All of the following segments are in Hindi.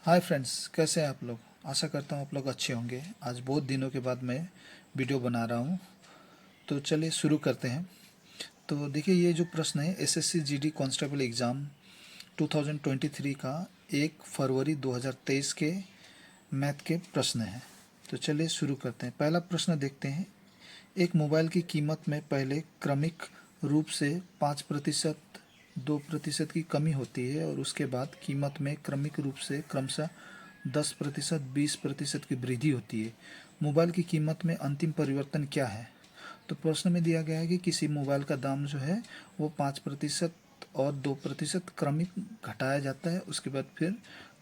हाय फ्रेंड्स, कैसे हैं आप लोग। आशा करता हूँ आप लोग अच्छे होंगे। आज बहुत दिनों के बाद मैं वीडियो बना रहा हूँ, तो चलिए शुरू करते हैं। तो देखिए, ये जो प्रश्न है एसएससी जीडी कांस्टेबल एग्ज़ाम 2023 का 1 फरवरी 2023 के मैथ के प्रश्न हैं। तो चलिए शुरू करते हैं। पहला प्रश्न देखते हैं। एक मोबाइल की कीमत में पहले क्रमिक रूप से 5%, 2% की कमी होती है और उसके बाद कीमत में क्रमिक रूप से क्रमशः 10%, 20% की वृद्धि होती है। मोबाइल की कीमत में अंतिम परिवर्तन क्या है? तो प्रश्न में दिया गया है कि किसी मोबाइल का दाम जो है वो 5% और 2% क्रमिक घटाया जाता है, उसके बाद फिर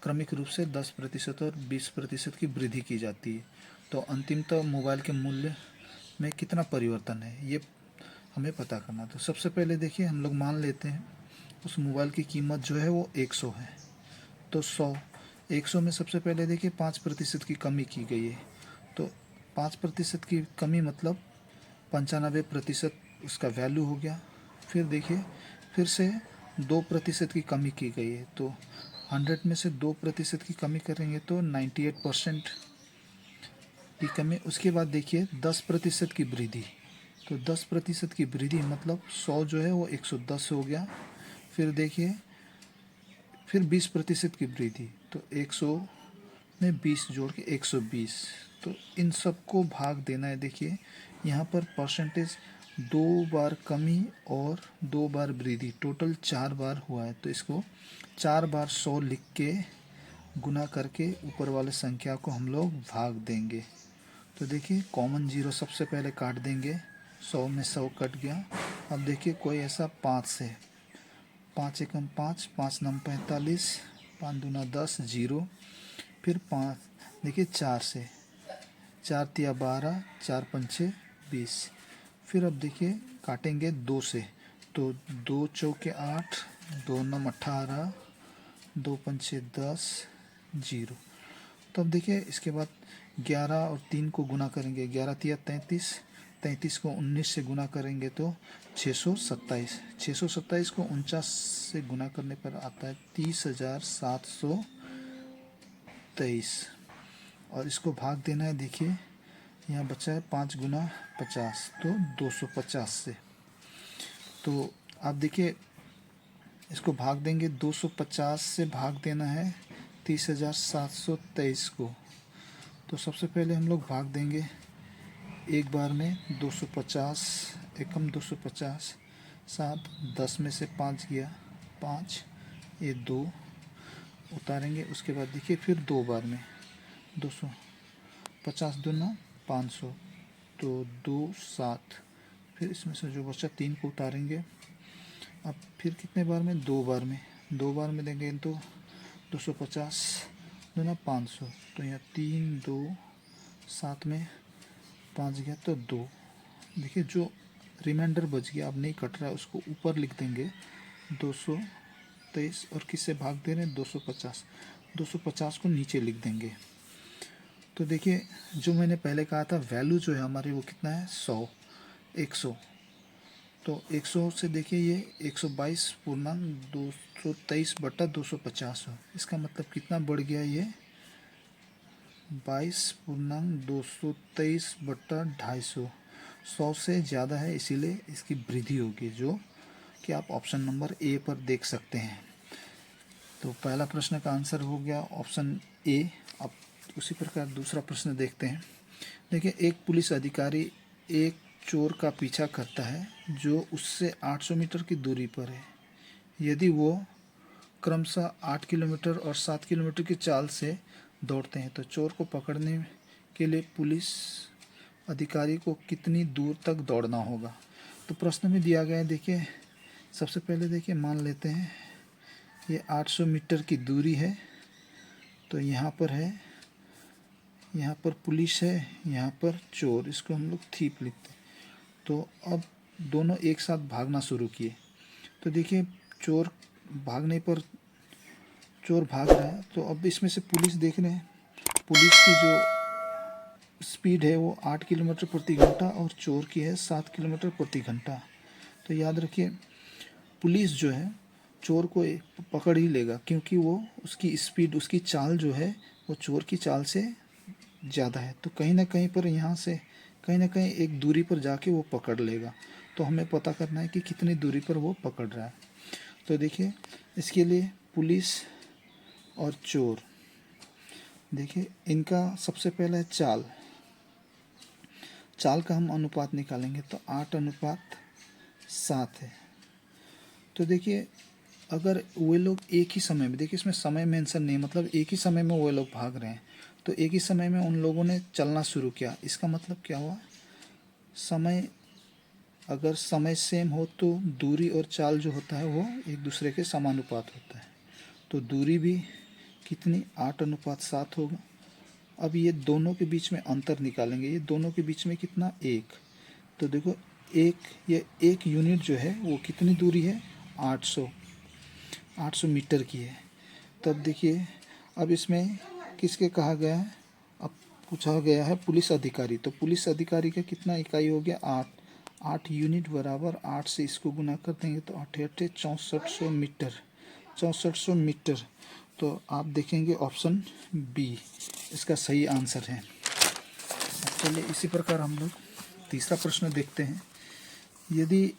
क्रमिक रूप से 10% और 20% की वृद्धि की जाती है। तो अंतिमतः मोबाइल के मूल्य में कितना परिवर्तन है, ये हमें पता करना। तो सबसे पहले देखिए, हम लोग मान लेते हैं उस मोबाइल की कीमत जो है वो 100 है। तो 100 में सबसे पहले देखिए 5% की कमी की गई है। तो 5% की कमी मतलब 95% उसका वैल्यू हो गया। फिर देखिए, फिर से 2% की कमी की गई है। तो 100 में से 2% की कमी करेंगे तो 98% की कमी। उसके बाद देखिए 10% की वृद्धि। तो 10% की वृद्धि मतलब 100 जो है वो 110 हो गया। फिर देखिए, फिर 20% की वृद्धि। तो 100 में 20 जोड़ के 120। तो इन सबको भाग देना है। देखिए यहाँ पर परसेंटेज 2 बार कमी और 2 बार वृद्धि, टोटल 4 बार हुआ है। तो इसको 4 बार 100 लिख के गुना करके ऊपर वाले संख्या को हम लोग भाग देंगे। तो देखिए कॉमन जीरो सबसे पहले काट देंगे। 100 में 100 कट गया। अब देखिए कोई ऐसा 5 से, 5 एकम 5, 5 नम 45, 5 दूना 10, जीरो। फिर 5 देखिए 4 से, 4 तिया 12, 4 पंचे 20। फिर अब देखिए काटेंगे 2 से। तो 2 चौके 8, 2 नम 18, 2 पंचे 10, जीरो। तो अब देखिए इसके बाद 11 और 3 को गुना करेंगे। 11 तिया 33, 33 को 19 से गुना करेंगे तो 627। 627 को 49 से गुना करने पर आता है 30,723। और इसको भाग देना है। देखिए यहाँ बचा है 5 गुना 50, तो 250 से। तो आप देखिए इसको भाग देंगे, 250 से भाग देना है 30,723 को। तो सबसे पहले हम लोग भाग देंगे एक बार में 250 एकम 250, 7, 10 में से 5 गया 5, ये 2 उतारेंगे। उसके बाद देखिए फिर 2 बार में 250 दूना 500, तो 2 7। फिर इसमें से जो बचा 3 को उतारेंगे। अब फिर कितने बार में? 2 बार में। 2 बार में देंगे तो 250 दूना 500, तो यहाँ 3 2 7 में 5 गया तो 2। देखिए जो रिमाइंडर बच गया, अब नहीं कट रहा है, उसको ऊपर लिख देंगे 223। और किससे भाग दे रहे हैं? 250। 250 को नीचे लिख देंगे। तो देखिए जो मैंने पहले कहा था वैल्यू जो है हमारी वो कितना है? 100, 100। तो 100 से देखिए ये 122.223/250 हो। इसका मतलब कितना बढ़ गया? ये 22.223/250। 100 से ज़्यादा है, इसीलिए इसकी वृद्धि होगी, जो कि आप ऑप्शन नंबर ए पर देख सकते हैं। तो पहला प्रश्न का आंसर हो गया ऑप्शन ए। अब उसी प्रकार दूसरा प्रश्न देखते हैं। देखिए एक पुलिस अधिकारी एक चोर का पीछा करता है जो उससे 800 मीटर की दूरी पर है। यदि वो क्रमशः 8 किलोमीटर और 7 किलोमीटर की चाल से दौड़ते हैं तो चोर को पकड़ने के लिए पुलिस अधिकारी को कितनी दूर तक दौड़ना होगा? तो प्रश्न में दिया गया है। देखिए सबसे पहले देखिए मान लेते हैं ये 800 मीटर की दूरी है। तो यहाँ पर है, यहाँ पर पुलिस है, यहाँ पर चोर, इसको हम लोग थीप लिखते हैं। तो अब दोनों एक साथ भागना शुरू किए। तो देखिए चोर भागने पर चोर भाग रहा है। तो अब इसमें से पुलिस देख रहे हैं, पुलिस की जो स्पीड है वो 8 किलोमीटर प्रति घंटा और चोर की है 7 किलोमीटर प्रति घंटा। तो याद रखिए पुलिस जो है चोर को पकड़ ही लेगा, क्योंकि वो उसकी स्पीड, उसकी चाल जो है वो चोर की चाल से ज़्यादा है। तो कहीं ना कहीं पर यहाँ से कहीं ना कहीं एक दूरी पर जाके वो पकड़ लेगा। तो हमें पता करना है कि कितनी दूरी पर वो पकड़ रहा है। तो देखिए, इसके लिए पुलिस और चोर, देखिए इनका सबसे पहले है चाल। चाल का हम अनुपात निकालेंगे तो 8:7 है। तो देखिए, अगर वे लोग एक ही समय में, देखिए इसमें समय मेंशन नहीं, मतलब एक ही समय में वो लोग भाग रहे हैं, तो एक ही समय में उन लोगों ने चलना शुरू किया। इसका मतलब क्या हुआ, समय, अगर समय सेम हो तो दूरी और चाल जो होता है वो एक दूसरे के समानुपात होता है। तो दूरी भी कितनी, 8:7 होगा। अब ये दोनों के बीच में अंतर निकालेंगे, ये दोनों के बीच में कितना, 1। तो देखो ये एक यूनिट जो है वो कितनी दूरी है, 800 मीटर की है। तब देखिए, अब इसमें किसके कहा गया है, अब पूछा गया है पुलिस अधिकारी। तो पुलिस अधिकारी का कितना इकाई हो गया, 8 यूनिट बराबर 8 से इसको गुना कर देंगे तो 8 8 6400 मीटर, 6400 मीटर। तो आप देखेंगे ऑप्शन बी इसका सही आंसर है। चलिए इसी प्रकार हम लोग तीसरा प्रश्न देखते हैं। यदि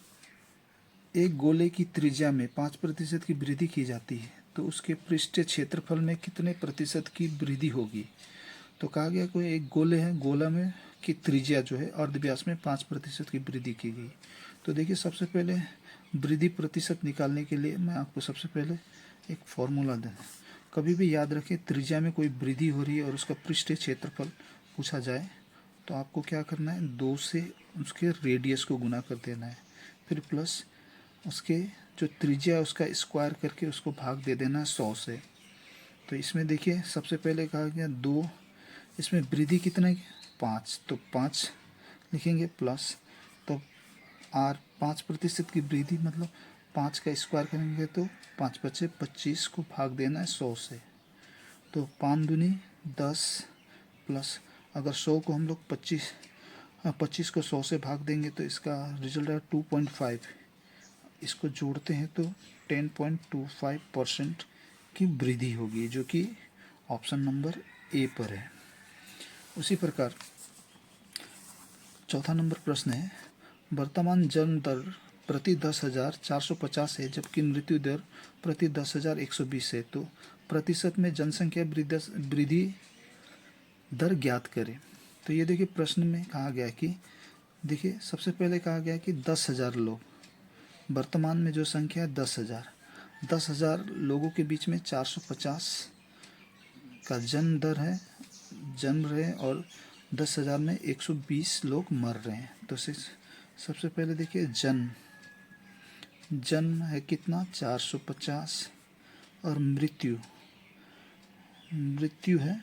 एक गोले की त्रिज्या में 5% की वृद्धि की जाती है तो उसके पृष्ठीय क्षेत्रफल में कितने प्रतिशत की वृद्धि होगी। तो कहा गया कोई एक गोले है, गोला में की त्रिज्या जो है अर्धव्यास में 5% की वृद्धि की गई। तो देखिए, सबसे पहले वृद्धि प्रतिशत निकालने के लिए मैं आपको सबसे पहले एक फॉर्मूला दें। कभी भी याद रखें, त्रिज्या में कोई वृद्धि हो रही है और उसका पृष्ठीय क्षेत्रफल पूछा जाए तो आपको क्या करना है, 2 से उसके रेडियस को गुना कर देना है, फिर प्लस उसके जो त्रिज्या है उसका स्क्वायर करके उसको भाग दे देना है 100 से। तो इसमें देखिए, सबसे पहले कहा गया 2, इसमें वृद्धि कितना है, 5, तो 5 लिखेंगे प्लस, तो 5% की वृद्धि मतलब 5 का स्क्वायर करेंगे तो 5 बचे 25 को भाग देना है 100 से। तो 5 दूनी 10 प्लस, अगर 100 को हम लोग 25 को 100 से भाग देंगे तो इसका रिजल्ट है 2.5। इसको जोड़ते हैं तो 10.25% की वृद्धि होगी, जो कि ऑप्शन नंबर ए पर है। उसी प्रकार चौथा नंबर प्रश्न है, वर्तमान जन्म दर प्रति 10,450 है जबकि मृत्यु दर प्रति 10,120 है। तो प्रतिशत में जनसंख्या वृद्धि दर ज्ञात करें। तो ये देखिए, प्रश्न में कहा गया कि देखिए, सबसे पहले कहा गया कि 10,000 लोग, वर्तमान में जो संख्या है 10,000 लोगों के बीच में 450 का जन्म दर है, जन्म रहे, और 10,000 में 120 लोग मर रहे हैं। तो सबसे पहले देखिए, जन्म है कितना, 450, और मृत्यु है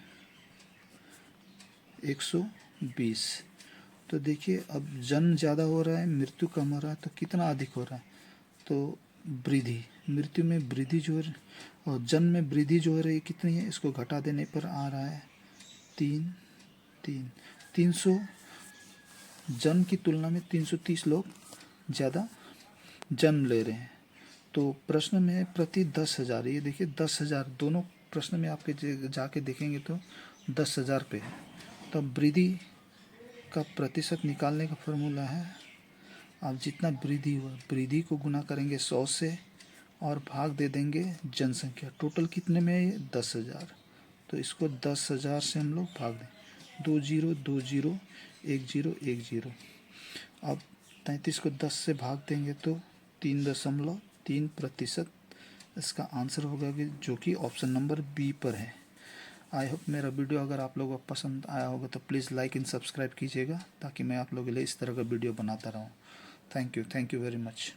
120। तो देखिए, अब जन्म ज़्यादा हो रहा है, मृत्यु कम हो रहा है, तो कितना अधिक हो रहा है, तो वृद्धि, मृत्यु में वृद्धि जो है और जन्म में वृद्धि जो हो रही है कितनी है, इसको घटा देने पर आ रहा है 300। जन्म की तुलना में 330 लोग ज़्यादा जन्म ले रहे हैं। तो प्रश्न में प्रति 10,000, ये देखिए 10,000, दोनों प्रश्न में आपके जाके देखेंगे तो 10,000 पे है। तो वृद्धि का प्रतिशत निकालने का फॉर्मूला है, अब जितना वृद्धि हुआ, वृद्धि को गुना करेंगे 100 से और भाग दे देंगे जनसंख्या। टोटल कितने में है, 10,000। तो इसको 10,000 से हम लोग भाग दें, 2 0 2 0 1 0 1 0। अब 33 को 10 से भाग देंगे तो 3.3% इसका आंसर होगा, जो कि ऑप्शन नंबर बी पर है। आई होप मेरा वीडियो अगर आप लोगों को पसंद आया होगा तो प्लीज़ लाइक एंड सब्सक्राइब कीजिएगा, ताकि मैं आप लोगों के लिए इस तरह का वीडियो बनाता रहूँ। Thank you very much.